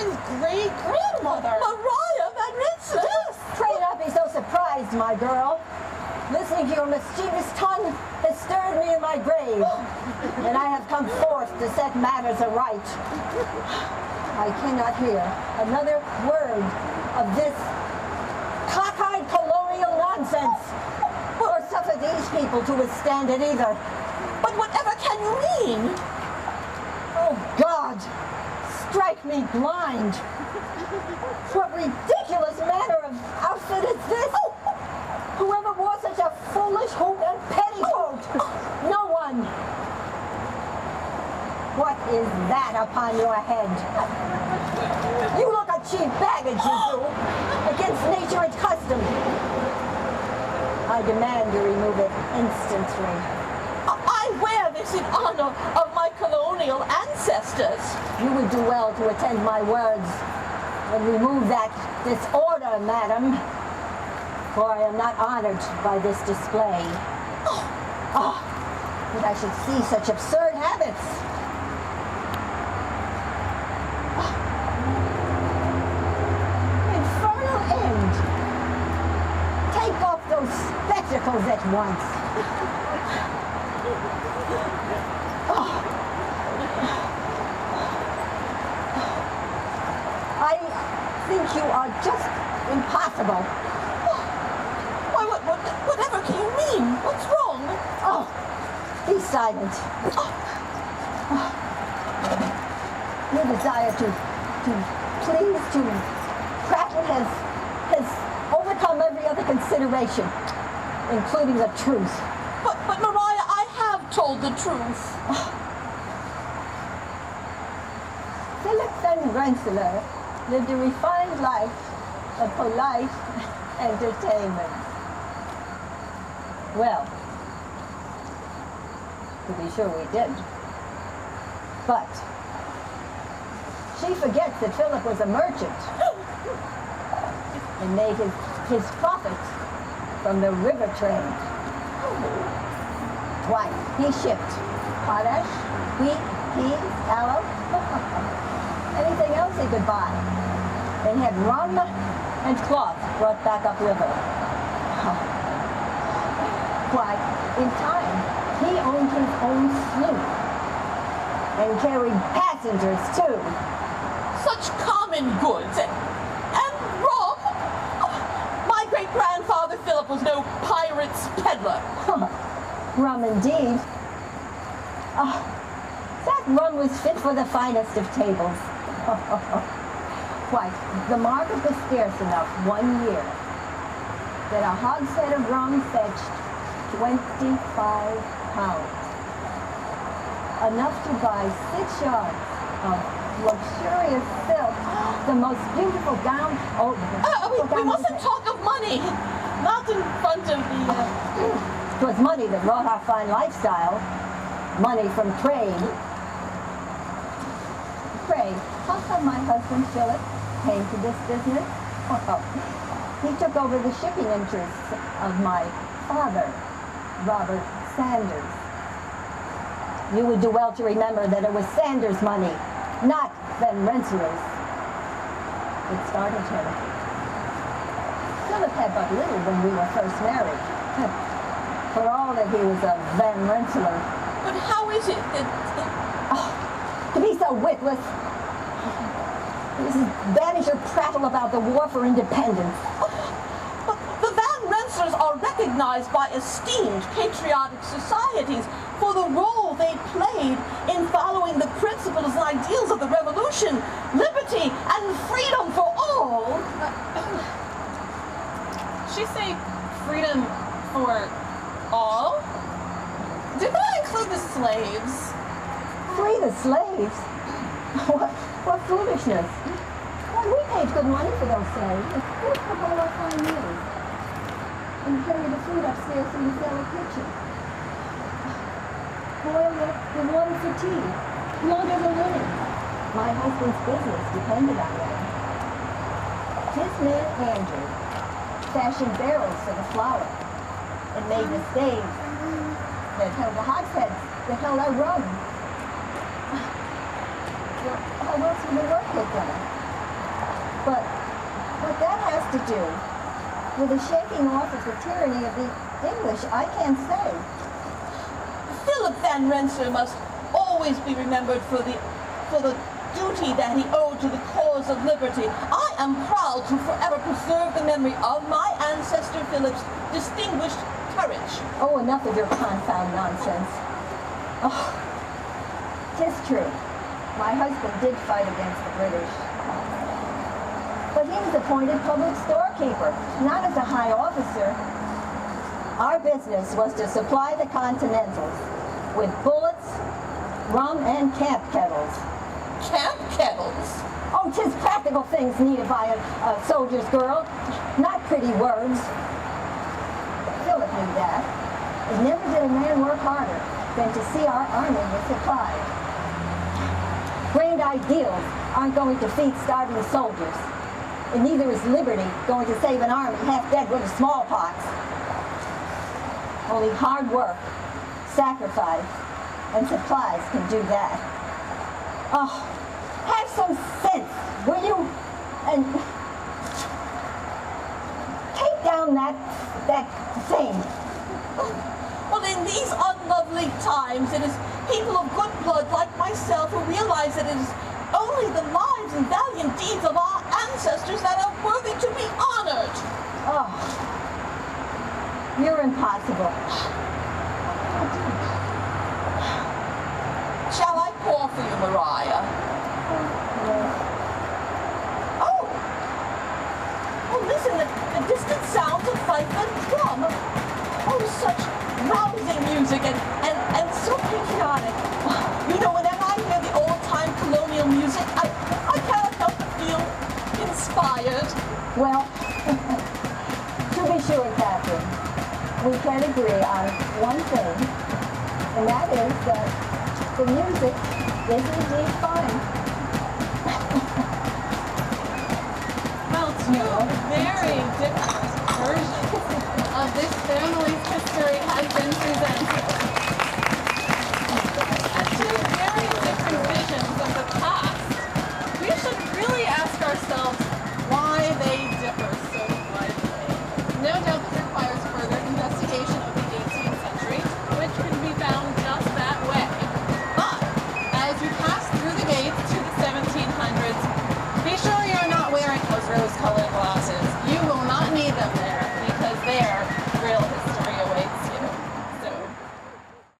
his great-grandmother. Mariah Van Rensselaer. Yes. Pray not be so surprised, my girl. Listening to your mischievous tongue has stirred me in my grave, and I have come forth to set matters aright. I cannot hear another word of this cockeyed colonial nonsense, or suffer these people to withstand it either. But whatever can you mean? Oh God, strike me blind. What ridiculous manner of outfit is this? Whoever wore such a foolish hoop and petticoat? No one. What is that upon your head? You look a cheap baggage, you do, against nature and custom. I demand you remove it instantly. I wear this in honor of my colonial ancestors. You would do well to attend my words and remove that disorder, madam. For I am not honored by this display. Oh, that I should see such absurd habits. Infernal end. Take off those spectacles at once. I think you are just impossible. Whatever can you mean? What's wrong? Oh, be silent. Your desire to please, to prattle has overcome every other consideration, including the truth. But Mariah, I have told the truth. Philip Van Rensselaer lived a refined life of polite entertainment. Well, to be sure we did. But she forgets that Philip was a merchant and made his profit from the river trade. Why, he shipped potash, wheat, peas, tallow, anything else he could buy, and had rum and cloth brought back upriver. Why, in time, he owned his own sloop and carried passengers too. Such common goods and rum. My great-grandfather Philip was no pirate's peddler. Rum indeed. That rum was fit for the finest of tables. Why, the market was scarce enough one year that a hogshead of rum fetched 25 pounds. Enough to buy 6 yards of luxurious silk, the most beautiful gown. We mustn't talk of money. Not in front of the... It was money that brought our fine lifestyle. Money from trade. Pray, how come my husband Philip came to this business? Well, he took over the shipping interests of my father, Robert Sanders. You would do well to remember that it was Sanders' money, not Van Rensselaer's. It started him. Philip had but little when we were first married, for all that he was a Van Rensselaer. But how is it that... To be so witless. Mrs. Bannister prattle about the war for independence. But the Van Rensselaers are recognized by esteemed patriotic societies for the role they played in following the principles and ideals of the revolution, liberty and freedom for all. She say freedom for all? Did that include the slaves? Free the slaves? What foolishness. Why, we paid good money for those slaves. It's good for all our fine meals. And carry the food upstairs in the cellar kitchen. Boil the water for tea. Launder the linen. My husband's business depended on that. His man, Andrew, fashioned barrels for the flour and made the staves that held the hogsheads that held our rum. How else would the work get done? But what that has to do with the shaking off of the tyranny of the English, I can't say. Philip Van Rensselaer must always be remembered for the duty that he owed to the cause of liberty. I am proud to forever preserve the memory of my ancestor Philip's distinguished courage. Oh, enough of your confound nonsense. Oh, 'tis true. My husband did fight against the British. But he was appointed public storekeeper, not as a high officer. Our business was to supply the Continentals with bullets, rum, and camp kettles. Camp kettles? Oh, 'tis practical things needed by a soldier's girl, not pretty words. Philip knew that. And never did a man work harder than to see our army was supplied. Grand ideals aren't going to feed starving soldiers. And neither is liberty going to save an army half dead with the smallpox. Only hard work, sacrifice, and supplies can do that. Oh, have some sense, will you? And take down that thing. Well, in these unlovely times, it is people of good blood like myself who realize that it is only the lives and valiant deeds of our ancestors that are worthy to be honored. Oh, you're impossible. Shall I pour for you, Mariah? Oh! Oh, listen, the distant sounds of fife and drum. Oh, such rousing music and so patriotic. You know, whenever I hear the old-time colonial music, I cannot help but feel inspired. Well, to be sure, Catherine, we can agree on one thing, and that is that the music is indeed fine. Well, two very different versions of this family's history has been presented.